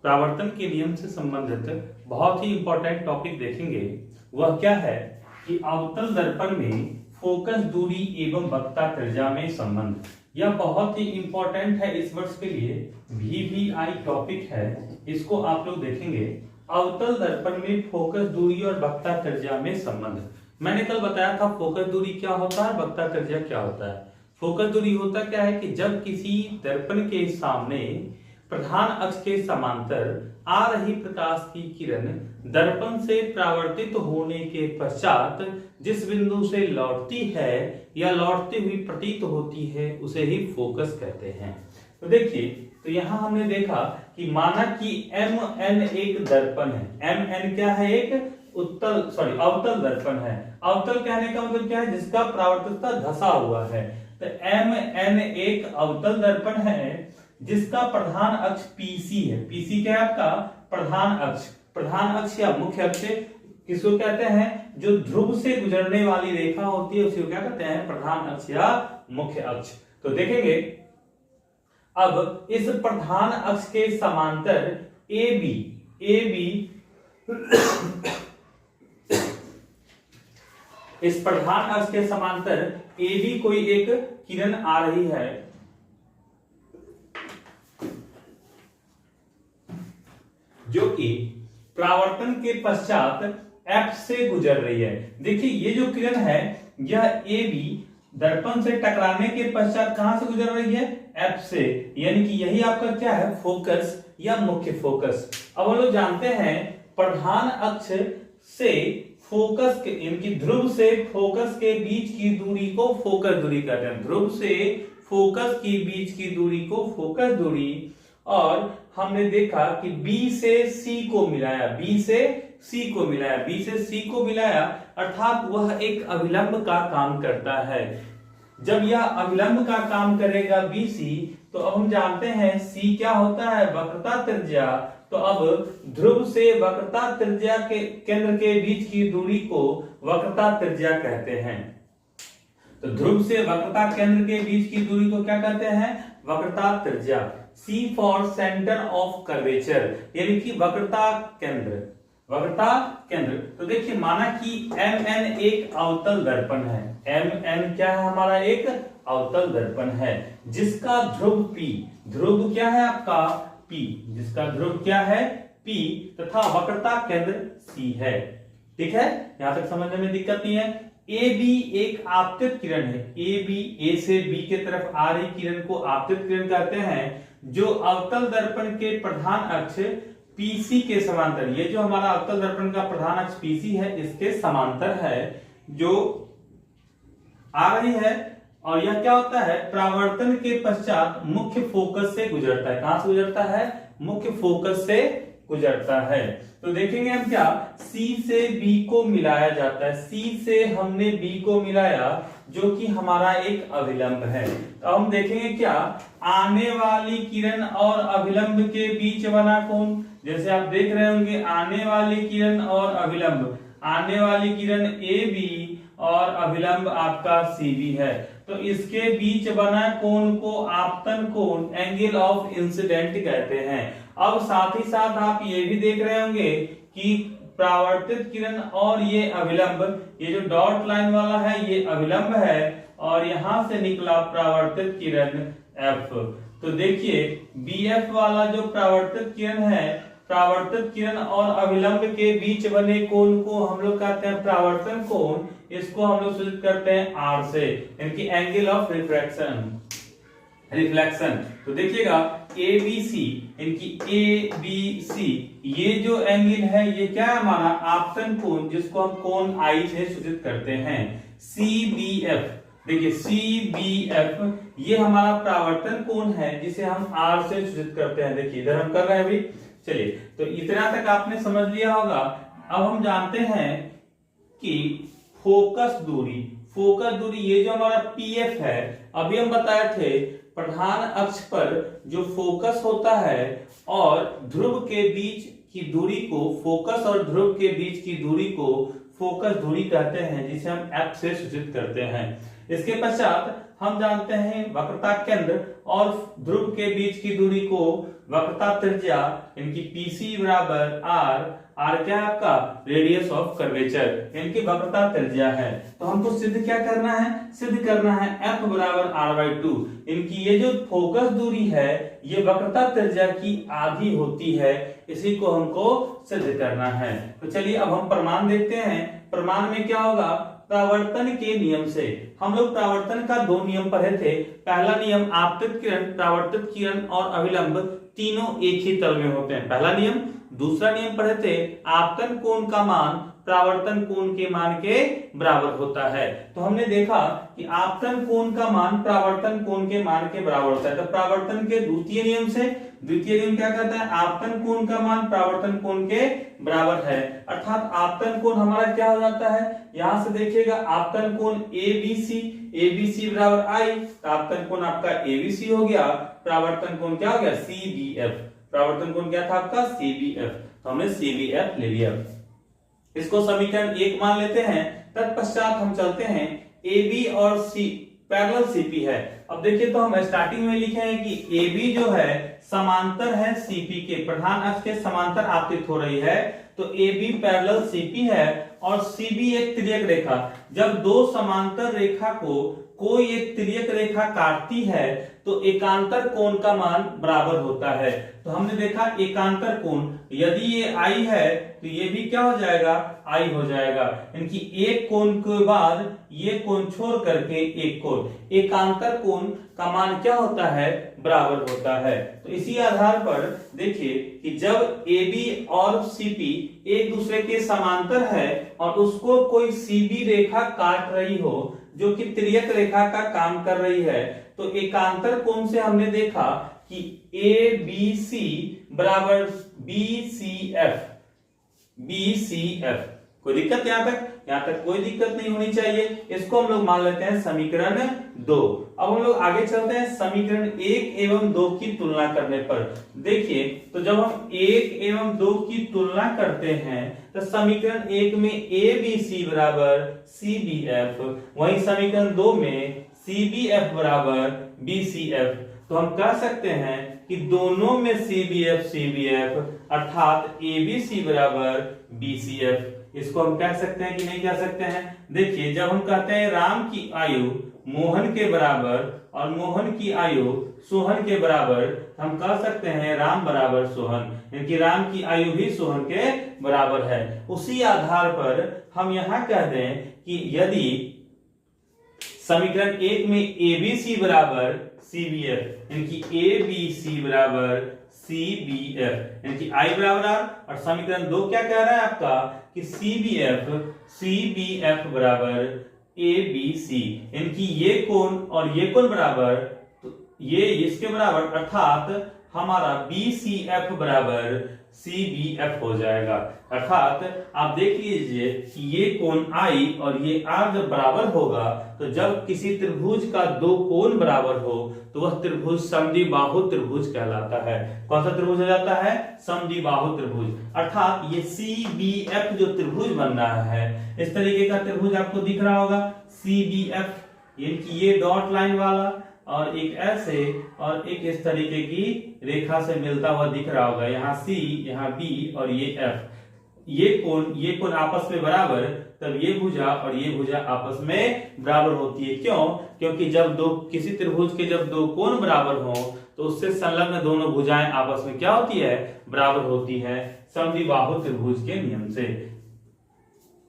परावर्तन के नियम से संबंधित बहुत ही इंपॉर्टेंट टॉपिक देखेंगे। वह क्या है कि अवतल दर्पण में फोकस दूरी एवं वक्रता त्रिज्या में संबंध। यह बहुत ही इंपॉर्टेंट है, इस वर्ष के लिए VVI टॉपिक है, इसको आप लोग देखेंगे। अवतल दर्पण में फोकस दूरी और वक्रता त्रिज्या में संबंध। मैंने कल बताया था फोकस दूरी क्या होता है, वक्रता त्रिज्या क्या होता है। फोकस दूरी होता क्या है कि जब किसी दर्पण के सामने प्रधान अक्ष के समांतर आ रही प्रकाश की किरण दर्पण से परावर्तित होने के पश्चात जिस बिंदु से लौटती है या लौटती हुई प्रतीत होती है उसे ही फोकस कहते हैं। तो देखिए, तो यहां हमने देखा कि माना कि MN एक दर्पण है। MN क्या है? एक अवतल दर्पण है। अवतल कहने का मतलब क्या है? जिसका परावर्तितता धसा हुआ है। तो MN एक अवतल दर्पण है जिसका प्रधान अक्ष PC है। PC क्या है आपका? प्रधान अक्ष। प्रधान अक्ष या मुख्य अक्ष किसको कहते हैं? जो ध्रुव से गुजरने वाली रेखा होती है उसी को क्या कहते हैं? प्रधान अक्ष या मुख्य अक्ष। तो देखेंगे अब इस प्रधान अक्ष के समांतर AB इस प्रधान अक्ष के समांतर AB कोई एक किरण आ रही है जो कि परावर्तन के पश्चात F से गुजर रही है। देखिए, ये जो किरण है यह AB दर्पण से टकराने के पश्चात कहां से गुजर रही है? F से, यानी कि यही आपका क्या है? फोकस या मुख्य फोकस। अब हम लोग जानते हैं प्रधान अक्ष से फोकस के इनकी ध्रुव से फोकस के बीच की दूरी को फोकस दूरी कहते हैं। ध्रुव से फोकस के बीच की दूरी को फोकस दूरी। और हमने देखा कि B से C को मिलाया, B से C को मिलाया अर्थात वह एक अभिलंब का काम करता है। जब यह अभिलंब का काम करेगा BC, तो अब हम जानते हैं C क्या होता है? वक्रता त्रिज्या। तो अब ध्रुव से वक्रता त्रिज्या के केंद्र के बीच की दूरी को वक्रता त्रिज्या कहते हैं। तो ध्रुव से वक्रता केंद्र के बीच की दूरी को क्या कहते हैं? वक्रता त्रिज्या। C for centre of curvature, यानी कि वक्रता केंद्र। तो देखिए, माना कि MN एक अवतल दर्पण है। MN क्या है? हमारा एक अवतल दर्पण है जिसका ध्रुव P, ध्रुव क्या है आपका? P, जिसका ध्रुव क्या है? P, तथा वक्रता केंद्र C है। ठीक है, यहां तक समझने में दिक्कत नहीं है। AB एक आपतित किरण है। AB A से B के तरफ आ रही किरण को आपतित किरण कहते हैं, जो अवतल दर्पण के प्रधान अक्ष PC के समांतर, ये जो हमारा अवतल दर्पण का प्रधान अक्ष PC है इसके समांतर है, जो आ रही है। और यह क्या होता है? परावर्तन के पश्चात मुख्य फोकस से गुजरता है। कहां से गुजरता है? मुख्य फोकस से गुजरता है। तो देखेंगे हम क्या? C से B को मिलाया जाता है। C से हमने B को मिलाया जो कि हमारा एक अभिलंब है। तो हम देखेंगे क्या? आने वाली किरण और अभिलंब के बीच बना कोण, जैसे आप देख रहे होंगे आने वाली किरण और अभिलंब, आने वाली किरण AB और अभिलंब आपका CB है। तो इसके बीच बना कोण को आपतन कोण, एंगल ऑफ इंसिडेंट कहते हैं। अब साथ ही साथ आप ये भी देख रहे होंगे कि परावर्तित किरण और ये अभिलंब, ये जो डॉट लाइन वाला है ये अभिलंब है और यहां से निकला परावर्तित किरण F। तो देखिए, BF वाला जो परावर्तित किरण है, परावर्तित किरण और अभिलंब के बीच बने कोण को हम लोग कहते हैं परावर्तन कोण। इसको हम लोग सूचित करते हैं R से, यानी कि एंगल ऑफ रिफ्लेक्शन। तो देखिएगा ABC, इनकी ABC, ये जो एंगल है ये क्या है? हमारा आपतन कोण, जिसको हम कोण I से सूचित करते हैं। CBF, देखिए CBF ये हमारा परावर्तन कोण है जिसे हम R से सूचित करते हैं। देखिए इधर हम कर रहे हैं अभी। चलिए, तो इतना तक आपने समझ लिया होगा। अब हम जानते हैं कि फोकस दूरी ये जो हमारा PF है, अभी हम बताए थे प्रधान अक्ष पर जो फोकस होता है और ध्रुव के बीच की दूरी को, फोकस और ध्रुव के बीच की दूरी को फोकस दूरी कहते हैं, जिसे हम f से सूचित करते हैं। इसके पश्चात हम जानते हैं वक्रता केंद्र और ध्रुव के बीच की दूरी को वक्रता त्रिज्या, इनकी PC बराबर r क्या है आपका रेडियस ऑफ कर्वेचर, इनकी वक्रता त्रिज्या है। तो हमको सिद्ध क्या करना है, सिद्ध करना है f बराबर r/2, इनकी ये जो फोकस दूरी है ये वक्रता त्रिज्या की आधी होती है, इसी को हमको सिद्ध करना है। तो चलिए अब हम प्रमाण देखते हैं। प्रमाण में क्या होगा, परावर्तन के नियम से हम लोग परावर्तन का 2 नियम पढ़े थे। पहला नियम आपतित किरण, परावर्तित किरण और अभिलंब तीनों एक ही तल में होते हैं, पहला नियम। दूसरा नियम पढ़े थे आपतन कोण का मान परावर्तन कोण के मान के बराबर होता है। तो हमने देखा कि आपतन कोण का मान परावर्तन कोण के मान के बराबर होता है। तो परावर्तन के द्वितीय नियम से, द्वितीय नियम क्या कहता है, आपतन कोण का मान परावर्तन कोण के बराबर है, अर्थात आपतन कोण हमारा क्या हो जाता है, यहां से देखिएगा आपतन कोण ABC बराबर I, तो आपतन कोण आपका ABC हो गया, परावर्तन कोण क्या हो गया CBF, परावर्तन कोण क्या था आपका CBF, तो हमने CBF ले लिया। इसको समीकरण 1 मान लेते हैं। तत्पश्चात हम चलते हैं AB और C पैरेलल CP है। अब देखिए तो हम स्टार्टिंग में लिखे हैं कि AB जो है समांतर है CP के, प्रधान अक्ष के समांतर आपतित हो रही है, तो AB पैरेलल CP है और CB एक तिर्यक रेखा। जब दो समांतर रेखा को कोई एक तिर्यक रेखा काटती है तो एकांतर कोण का मान बराबर होता है। तो हमने देखा एकांतर कोण, यदि ये I है तो ये भी क्या हो जाएगा, I हो जाएगा, इनकी एक कोण के बाद ये कोण छोड़ करके एक कोण, एकांतर कोण का मान क्या होता है, बराबर होता है। तो इसी आधार पर देखिए कि जब AB और CP एक दूसरे के समांतर है और उसको कोई CB रेखा काट रही हो जो कि तिर्यक रेखा का काम कर रही है, तो एकांतर कोण से हमने देखा कि ABC बराबर BCF। कोई दिक्कत यहां तक? यहां तक कोई दिक्कत नहीं होनी चाहिए। इसको हम लोग मान लेते हैं समीकरण 2। अब हम लोग आगे चलते हैं समीकरण 1 एवं 2 की तुलना करने पर। देखिए तो जब हम 1 एवं 2 की तुलना करते हैं तो समीकरण 1 में ABC बराबर CBF, वहीं समीकरण 2 में CBF बराबर BCF। तो हम कह सकते हैं कि दोनों में CBF अर्थात ABC बराबर BCF। इसको हम कह सकते हैं कि नहीं कह सकते हैं? देखिए जब हम कहते हैं राम की आयु मोहन के बराबर और मोहन की आयु सोहन के बराबर, हम कह सकते हैं राम बराबर सोहन, यानी राम की आयु भी सोहन के बराबर है। उसी आधार पर हम यहां कह दें कि यदि समीकरण 1 में ABC बराबर CBF, यानी कि ABC बराबर CBF, यानी कि I बराबर R, और समीकरण 2 क्या कह रहा है आपका कि CBF बराबर ABC, यानी कि ये कोण और ये कोण बराबर, तो ये इसके बराबर, अर्थात हमारा BCF बराबर CBF हो जाएगा। अर्थात आप देख लीजिए कि ये कोण I और ये R जब बराबर होगा तो जब किसी त्रिभुज का दो कोण बराबर हो तो वह त्रिभुज समद्विबाहु त्रिभुज कहलाता है। कौन सा त्रिभुज हो जाता है? समद्विबाहु त्रिभुज। अर्थात ये CBF जो त्रिभुज बन रहा है, इस तरीके का त्रिभुज आपको दिख रहा होगा CBF, यानी कि ये डॉट लाइन वाला और एक ऐसे और एक इस तरीके की रेखा से मिलता हुआ दिख रहा होगा, यहाँ C, यहाँ B और ये F। ये कोण आपस में बराबर, तब ये भुजा और ये भुजा आपस में बराबर होती है। क्यों? क्योंकि जब किसी त्रिभुज के जब दो कोण बराबर हो तो उससे संलग्न दोनों भुजाएं आपस में क्या होती है? बराबर होती है, समद्विबाहु त्रिभुज के नियम से।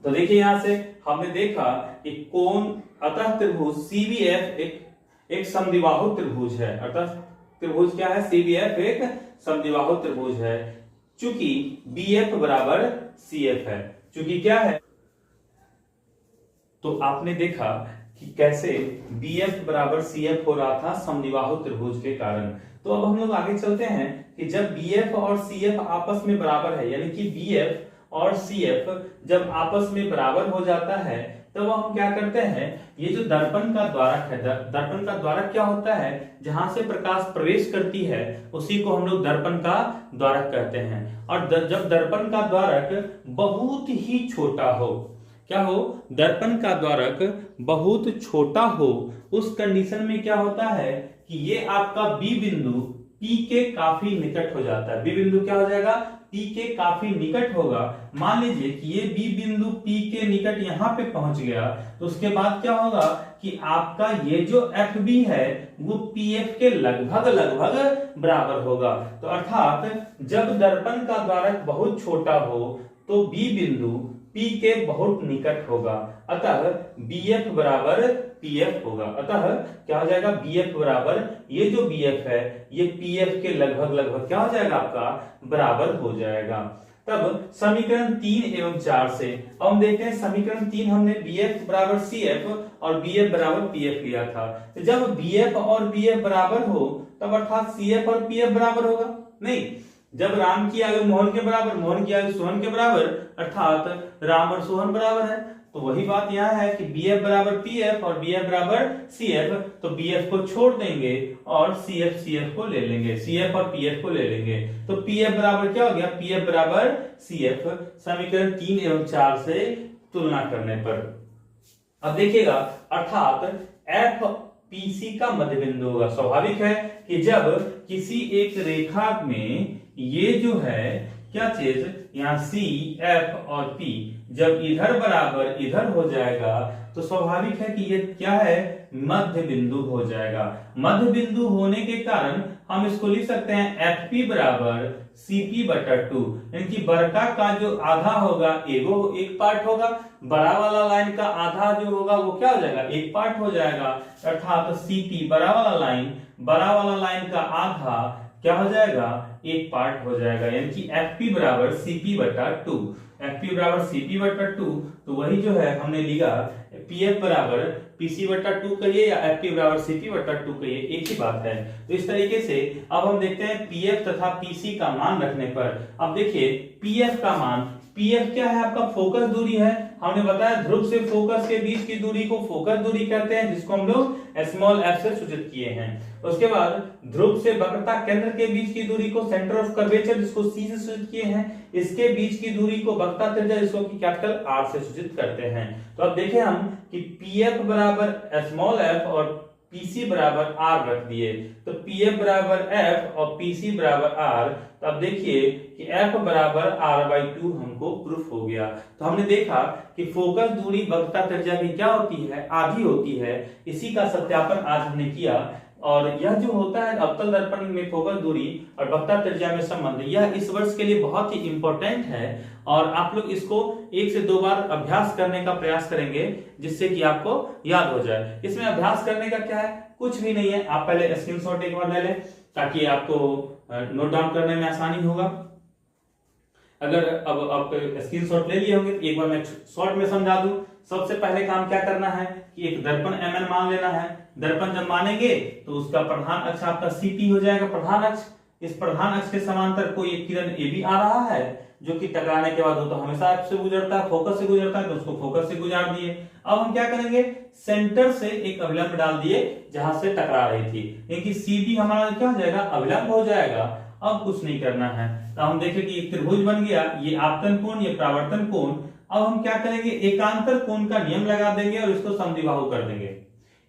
तो देखिए यहां से हमने देखा कि कोण, अतः त्रिभुज CBF एक समद्विबाहु त्रिभुज है। अर्थात त्रिभुज क्या है? CBF एक समद्विबाहु त्रिभुज है, चूंकि BF बराबर CF है। चूंकि क्या है? तो आपने देखा कि कैसे BF बराबर CF हो रहा था समद्विबाहु त्रिभुज के कारण। तो अब हम लोग आगे चलते हैं कि जब BF और CF आपस में बराबर है, यानी कि BF और CF जब आपस में बराबर हो जाता है तो हम क्या करते हैं, ये जो दर्पण का द्वारक है, दर्पण का द्वारक क्या होता है? जहां से प्रकाश प्रवेश करती है उसी को हम लोग दर्पण का द्वारक कहते हैं। और जब दर्पण का द्वारक बहुत ही छोटा हो, क्या हो, दर्पण का द्वारक बहुत छोटा हो, उस कंडीशन में क्या होता है कि ये आपका बी बिंदु P के काफी निकट हो जाता है। बी बिंदु क्या हो जाएगा, P के काफी निकट होगा। मान लीजिए कि ये बी बिंदु P के निकट यहां पे पहुंच गया, तो उसके बाद क्या होगा कि आपका ये जो FB है वो PF के लगभग लगभग बराबर होगा। तो अर्थात जब दर्पण का द्वारक बहुत छोटा हो तो बी बिंदु P के बहुत निकट होगा, अतः BF बराबर PF होगा। अतः क्या हो जाएगा, BF बराबर ये जो BF है ये PF के लगभग लगभग क्या हो जाएगा, आपका बराबर हो जाएगा। तब समीकरण 3 एवं 4 से अब हम देखते हैं, समीकरण 3 हमने BF बराबर CF और BF बराबर PF लिया था। तो जब BF और PF बराबर हो तब अर्थात CF और PF बराबर होगा नहीं, जब राम की आगे मोहन के बराबर, मोहन की आगे सोहन के बराबर, अर्थात राम और सोहन बराबर है। तो वही बात यहाँ है कि BF बराबर PF और BF बराबर CF, तो BF को छोड़ देंगे और CF को ले लेंगे, CF और PF को ले लेंगे। तो PF बराबर क्या हो गया, PF बराबर CF समीकरण 3 एवं 4 से तुलना करने पर। अब देखिएगा, अर्थात FPC का मध्य बिंदु होगा। स्वाभाविक है कि जब किसी एक रेखा में ये जो है क्या चीज, यहाँ C, F और P जब इधर बराबर इधर हो जाएगा तो स्वाभाविक है कि ये क्या है, मध्य बिंदु हो जाएगा। मध्य बिंदु होने के कारण हम इसको लिख सकते हैं FP बराबर CP बटा 2, यानी कि बड़का का जो आधा होगा एगो एक पार्ट होगा, बड़ा वाला लाइन का आधा जो होगा वो क्या हो जाएगा, एक पार्ट हो जाएगा। अर्थात CP बड़ा वाला लाइन का आधा क्या हो जाएगा, एक पार्ट हो जाएगा, यानी कि FP बराबर CP बटा 2, FP बराबर CP बटा 2। तो वही जो है हमने लिखा PF बराबर PC बटा 2 कहिए या FP बराबर CP बटा 2 कहिए, एक ही बात है। तो इस तरीके से अब हम देखते हैं PF तथा PC का मान रखने पर। अब देखिए PF का मान, PF क्या है, आपका फोकस दूरी है। हमने बताया ध्रुव से फोकस के बीच की दूरी को फोकस दूरी कहते हैं, जिसको हम लोग स्मॉल f से सूचित किए हैं। उसके बाद ध्रुव से वक्रता केंद्र के बीच की दूरी को सेंटर ऑफ कर्वेचर, जिसको C से सूचित किए हैं। इसके बीच की दूरी को वक्रता त्रिज्या, जिसको कि कैपिटल R से सूचित करते हैं। तो अब देखें हम कि PF बराबर स्मॉल f और PC बराबर R रख दिए, तो PF बराबर F और PC बराबर R। तो अब देखिए कि F बराबर R/2 हमको प्रूफ हो गया। तो हमने देखा कि फोकस दूरी वक्रता त्रिज्या की क्या होती है, आधी होती है। इसी का सत्यापन आज हमने किया। और यह जो होता है अवतल दर्पण में फोकस दूरी और वक्रता त्रिज्या में संबंध, यह इस वर्ष के लिए बहुत ही इंपॉर्टेंट है और आप लोग इसको 1 से 2 बार अभ्यास करने का प्रयास करेंगे, जिससे कि आपको याद हो जाए। इसमें अभ्यास करने का क्या है, कुछ भी नहीं है। आप पहले स्क्रीनशॉट एक बार ले लें ताकि आपको नोट डाउन करने में आसानी होगा। अगर अब आप स्क्रीनशॉट ले लिए होंगे तो एक बार मैं शॉर्ट में समझा दूं। सबसे पहले काम क्या करना है कि एक दर्पण MN मान लेना है। दर्पण जब मानेंगे तो उसका प्रधान अक्ष आपका CP हो जाएगा, प्रधान अक्ष। इस प्रधान अक्ष के समांतर कोई एक किरण AB आ रहा है जो कि टकराने के बाद वो तो हमेशा F से गुजरता है, फोकस से गुजरता है, तो उसको फोकस से गुजार दिए। अब हम क्या करेंगे, सेंटर से एक अभिलंब डाल दिए जहां से टकरा रही थी, क्योंकि CB हमारा क्या हो जाएगा, अभिलंब हो जाएगा। अब कुछ नहीं करना है, तो हम देखें कि एक त्रिभुज बन गया, ये आपतन कोण, ये परावर्तन कोण। अब हम क्या करेंगे, एकांतर कोण का नियम लगा देंगे और इसको समद्विबाहु कर देंगे।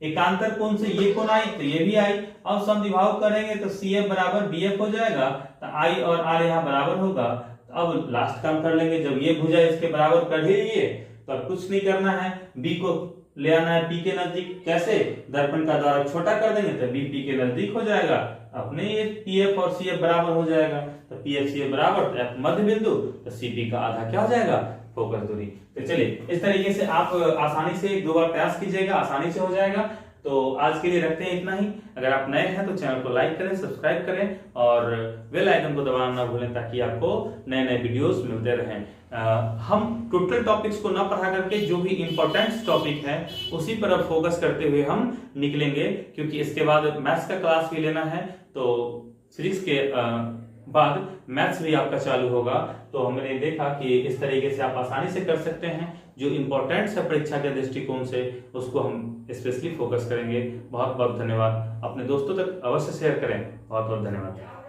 एकांतर कोण से ये कोण आई तो ये भी आई। अब समद्विबाहु करेंगे तो CF बराबर BF हो जाएगा, तो I और R यहाँ बराबर होगा। अब लास्ट काम कर लेंगे, जब ये भुजा इसके बराबर कर ही लिए तो अब कुछ नहीं करना है, B को ले आना है P के नजदीक। कैसे, दर्पण का द्वारक छोटा कर देंगे तो B P के नजदीक हो जाएगा, अपने ये PF और CF बराबर हो जाएगा। तो PF CF बराबर, तो F मध्य बिंदु, तो CP का आधा क्या हो जाएगा, फोकस दूरी। तो चलिए इस तरीके से आप आसानी से 2 बार प्रयास कीजिएगा, आसानी से हो जाएगा। तो आज के लिए रखते हैं इतना ही। अगर आप नए हैं तो चैनल को लाइक करें, सब्सक्राइब करें और बेल आइकन को दबाना ना भूलें ताकि आपको नए नए वीडियोस मिलते रहें। हम टोटल टॉपिक्स को ना पढ़ा करके जो भी इंपॉर्टेंट टॉपिक है उसी पर अब फोकस करते हुए हम निकलेंगे, क्योंकि इसके बाद मैथ्स का क्लास भी लेना है। तो फिजिक्स के बाद मैथ्स भी आपका चालू होगा। तो हमने देखा कि इस तरीके से आप आसानी से कर सकते हैं। जो इंपॉर्टेंट है परीक्षा के दृष्टिकोण से उसको हम स्पेशली फोकस करेंगे। बहुत बहुत धन्यवाद। अपने दोस्तों तक अवश्य शेयर करें। बहुत बहुत धन्यवाद।